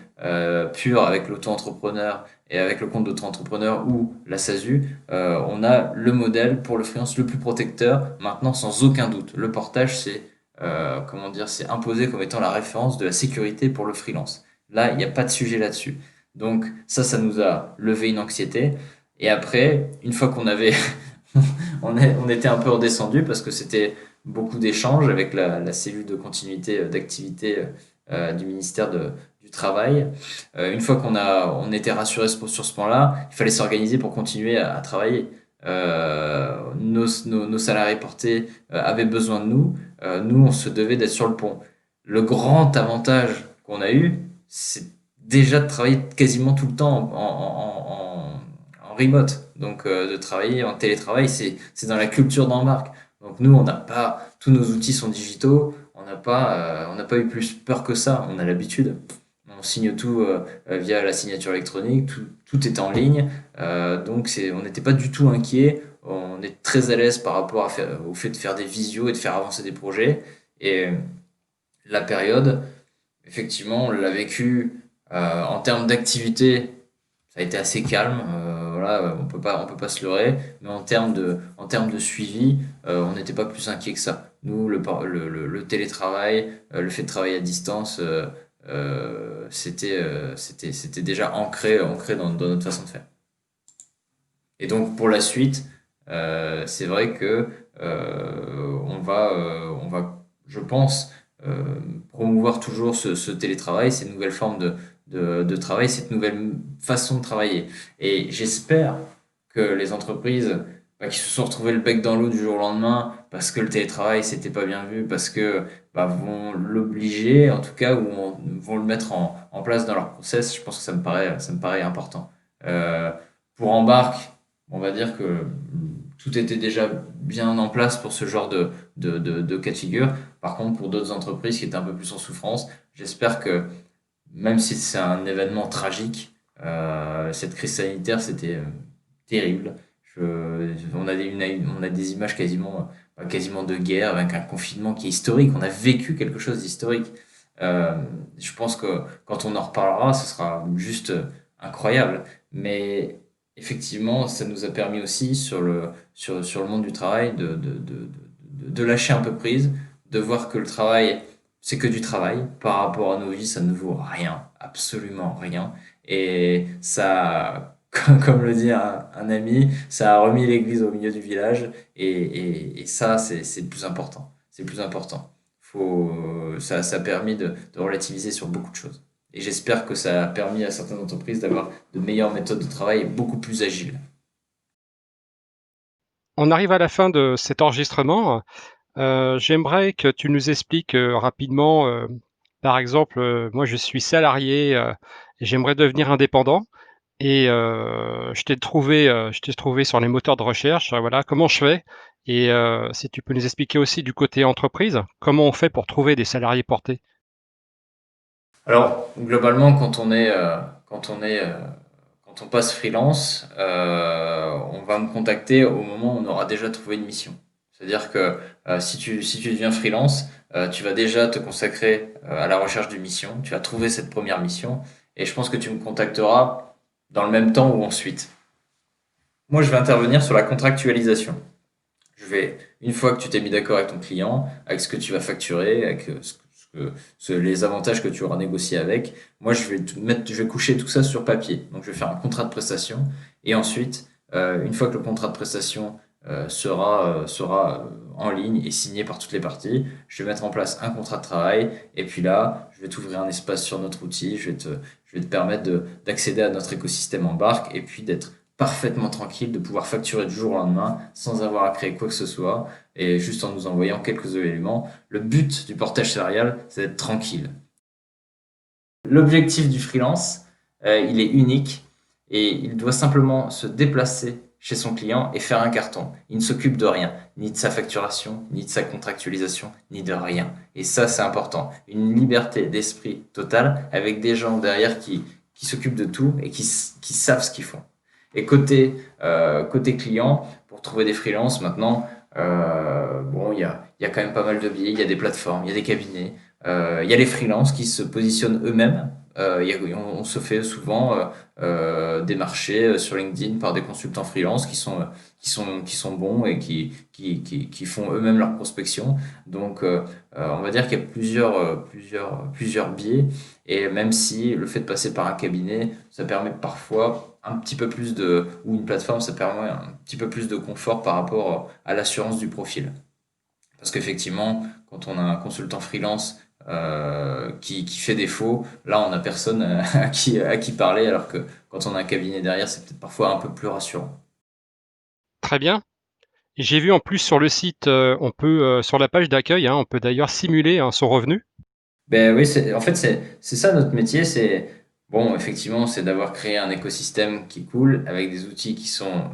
pur avec l'auto-entrepreneur et avec le compte d'auto-entrepreneur ou la SASU. On a le modèle pour le freelance le plus protecteur, maintenant sans aucun doute. Le portage, comment dire, c'est imposé comme étant la référence de la sécurité pour le freelance. Là, il n'y a pas de sujet là-dessus. Donc ça nous a levé une anxiété. Et après, une fois qu'on avait on était un peu redescendu parce que c'était beaucoup d'échanges avec la cellule de continuité d'activité du ministère du Travail. Une fois on était rassuré sur ce point-là, il fallait s'organiser pour continuer à travailler. Nos salariés portés avaient besoin de nous. Nous, on se devait d'être sur le pont. Le grand avantage qu'on a eu, c'est déjà de travailler quasiment tout le temps en remote. Donc, de travailler en télétravail, c'est dans la culture d'Embarque. Donc, nous, on n'a pas, tous nos outils sont digitaux. On n'a pas eu plus peur que ça. On a l'habitude. On signe tout via la signature électronique. Tout est en ligne. Donc, on n'était pas du tout inquiet. On est très à l'aise par rapport au fait de faire des visios et de faire avancer des projets. Et la période, effectivement, on l'a vécu en termes d'activité, ça a été assez calme. Voilà, on peut pas se leurrer. Mais en termes de suivi, on n'était pas plus inquiet que ça. Nous, le télétravail, le fait de travailler à distance, c'était déjà ancré dans notre façon de faire. Et donc pour la suite, c'est vrai que on va, je pense, euh, promouvoir toujours ce télétravail, ces nouvelles formes de travail, cette nouvelle façon de travailler. Et j'espère que les entreprises qui se sont retrouvées le bec dans l'eau du jour au lendemain parce que le télétravail c'était pas bien vu, parce que vont l'obliger, en tout cas, ou vont le mettre en place dans leur process. Je pense que ça me paraît important. Euh, pour Embarque, on va dire que tout était déjà bien en place pour ce genre de cas de figure. Par contre, pour d'autres entreprises qui étaient un peu plus en souffrance, j'espère que même si c'est un événement tragique, cette crise sanitaire, c'était terrible. On a des images quasiment de guerre, avec un confinement qui est historique. On a vécu quelque chose d'historique. Euh, je pense que quand on en reparlera, ce sera juste incroyable. Mais effectivement, ça nous a permis aussi sur le monde du travail de lâcher un peu prise, de voir que le travail, c'est que du travail. Par rapport à nos vies, ça ne vaut rien, absolument rien. Et ça, comme le dit un ami, ça a remis l'église au milieu du village. Et ça, c'est le plus important. C'est le plus important. Ça a permis de relativiser sur beaucoup de choses. Et j'espère que ça a permis à certaines entreprises d'avoir de meilleures méthodes de travail beaucoup plus agiles. On arrive à la fin de cet enregistrement. J'aimerais que tu nous expliques rapidement, par exemple, moi je suis salarié et j'aimerais devenir indépendant et je t'ai trouvé sur les moteurs de recherche, voilà, comment je fais? Et si tu peux nous expliquer aussi du côté entreprise, comment on fait pour trouver des salariés portés? Alors, globalement, quand on passe freelance, on va me contacter au moment où on aura déjà trouvé une mission. C'est-à-dire que si tu deviens freelance, tu vas déjà te consacrer à la recherche d'une mission. Tu vas trouver cette première mission. Et je pense que tu me contacteras dans le même temps ou ensuite. Moi, je vais intervenir sur la contractualisation. Une fois que tu t'es mis d'accord avec ton client, avec ce que tu vas facturer, avec les avantages que tu auras négociés avec, moi je vais coucher tout ça sur papier. Donc je vais faire un contrat de prestation et ensuite, une fois que le contrat de prestation sera en ligne et signé par toutes les parties, je vais mettre en place un contrat de travail et puis là, je vais t'ouvrir un espace sur notre outil, je vais te permettre d'accéder à notre écosystème Embarque et puis d'être parfaitement tranquille de pouvoir facturer du jour au lendemain sans avoir à créer quoi que ce soit et juste en nous envoyant quelques éléments. Le but du portage salarial, c'est d'être tranquille. L'objectif du freelance, il est unique et il doit simplement se déplacer chez son client et faire un carton. Il ne s'occupe de rien, ni de sa facturation, ni de sa contractualisation, ni de rien. Et ça, c'est important. Une liberté d'esprit totale avec des gens derrière qui s'occupent de tout et qui savent ce qu'ils font. Et côté client, pour trouver des freelances maintenant, il y a quand même pas mal de biais. Il y a des plateformes, il y a des cabinets, il y a les freelances qui se positionnent eux-mêmes. On se fait souvent démarcher sur LinkedIn par des consultants freelance qui sont bons et qui font eux-mêmes leur prospection. Donc, on va dire qu'il y a plusieurs biais. Et même si le fait de passer par un cabinet, ça permet parfois un petit peu plus ou une plateforme, ça permet un petit peu plus de confort par rapport à l'assurance du profil. Parce qu'effectivement, quand on a un consultant freelance qui fait défaut, là on n'a personne à qui parler, alors que quand on a un cabinet derrière, c'est peut-être parfois un peu plus rassurant. Très bien. Et j'ai vu en plus sur le site, on peut, sur la page d'accueil, on peut d'ailleurs simuler son revenu. Ben oui, c'est ça notre métier, effectivement, c'est d'avoir créé un écosystème qui est cool, avec des outils qui sont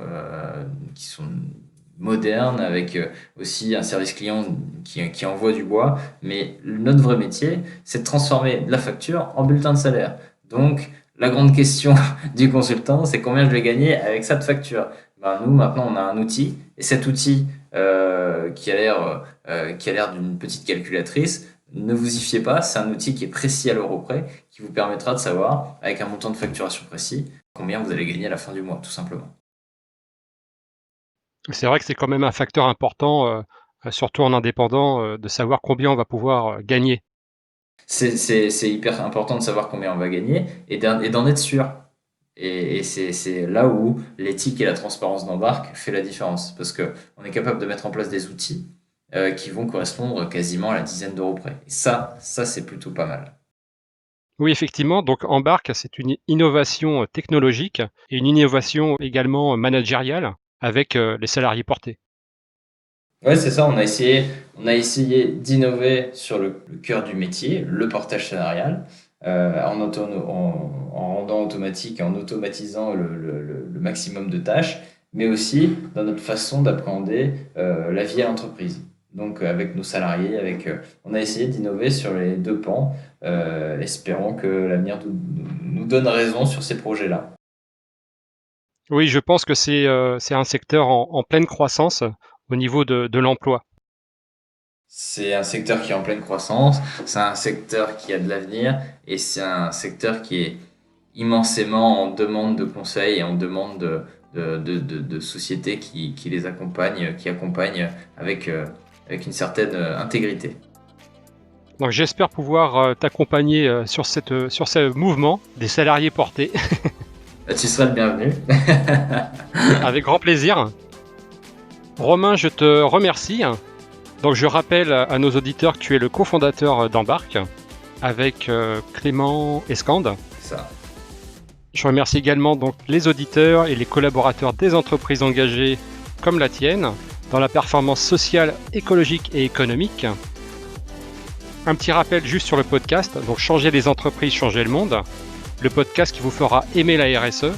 modernes, avec aussi un service client qui envoie du bois. Mais notre vrai métier, c'est de transformer la facture en bulletin de salaire. Donc, la grande question du consultant, c'est combien je vais gagner avec cette facture. Nous, maintenant, on a un outil, et cet outil qui a l'air d'une petite calculatrice, ne vous y fiez pas, c'est un outil qui est précis à l'euro près, qui vous permettra de savoir, avec un montant de facturation précis, combien vous allez gagner à la fin du mois, tout simplement. C'est vrai que c'est quand même un facteur important, surtout en indépendant, de savoir combien on va pouvoir gagner. C'est hyper important de savoir combien on va gagner et d'en être sûr. Et c'est là où l'éthique et la transparence d'Embark fait la différence. Parce qu'on est capable de mettre en place des outils qui vont correspondre quasiment à la dizaine d'euros près. Et ça c'est plutôt pas mal. Oui, effectivement, donc Embark, c'est une innovation technologique et une innovation également managériale avec les salariés portés. Ouais, c'est ça, on a essayé d'innover sur le cœur du métier, le portage salarial, en rendant automatique et en automatisant le maximum de tâches, mais aussi dans notre façon d'appréhender la vie à l'entreprise. Donc avec nos salariés, on a essayé d'innover sur les deux pans, espérons que l'avenir nous donne raison sur ces projets-là. Oui, je pense que c'est un secteur en pleine croissance au niveau de l'emploi. C'est un secteur qui est en pleine croissance, c'est un secteur qui a de l'avenir et c'est un secteur qui est immensément en demande de conseils et en demande de sociétés qui les accompagnent, qui accompagnent avec une certaine intégrité. Donc j'espère pouvoir t'accompagner sur ce mouvement des salariés portés. Tu seras le bienvenu. Avec grand plaisir. Romain, je te remercie. Donc je rappelle à nos auditeurs que tu es le cofondateur d'Embark avec Clément Escande. Ça. Je remercie également donc les auditeurs et les collaborateurs des entreprises engagées comme la tienne dans la performance sociale, écologique et économique. Un petit rappel juste sur le podcast, donc changer les entreprises, changer le monde, le podcast qui vous fera aimer la RSE.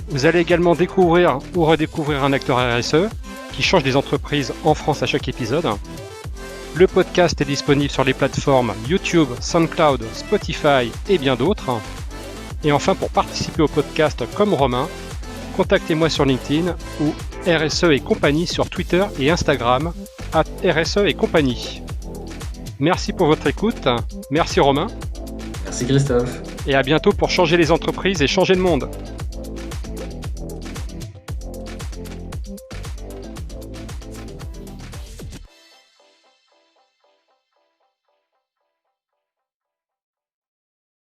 Vous allez également découvrir ou redécouvrir un acteur RSE qui change des entreprises en France à chaque épisode. Le podcast est disponible sur les plateformes YouTube, SoundCloud, Spotify et bien d'autres. Et enfin, pour participer au podcast comme Romain, contactez-moi sur LinkedIn ou RSE et compagnie sur Twitter et Instagram @RSE et compagnie. Merci pour votre écoute. Merci Romain. Merci Christophe. Et à bientôt pour changer les entreprises et changer le monde.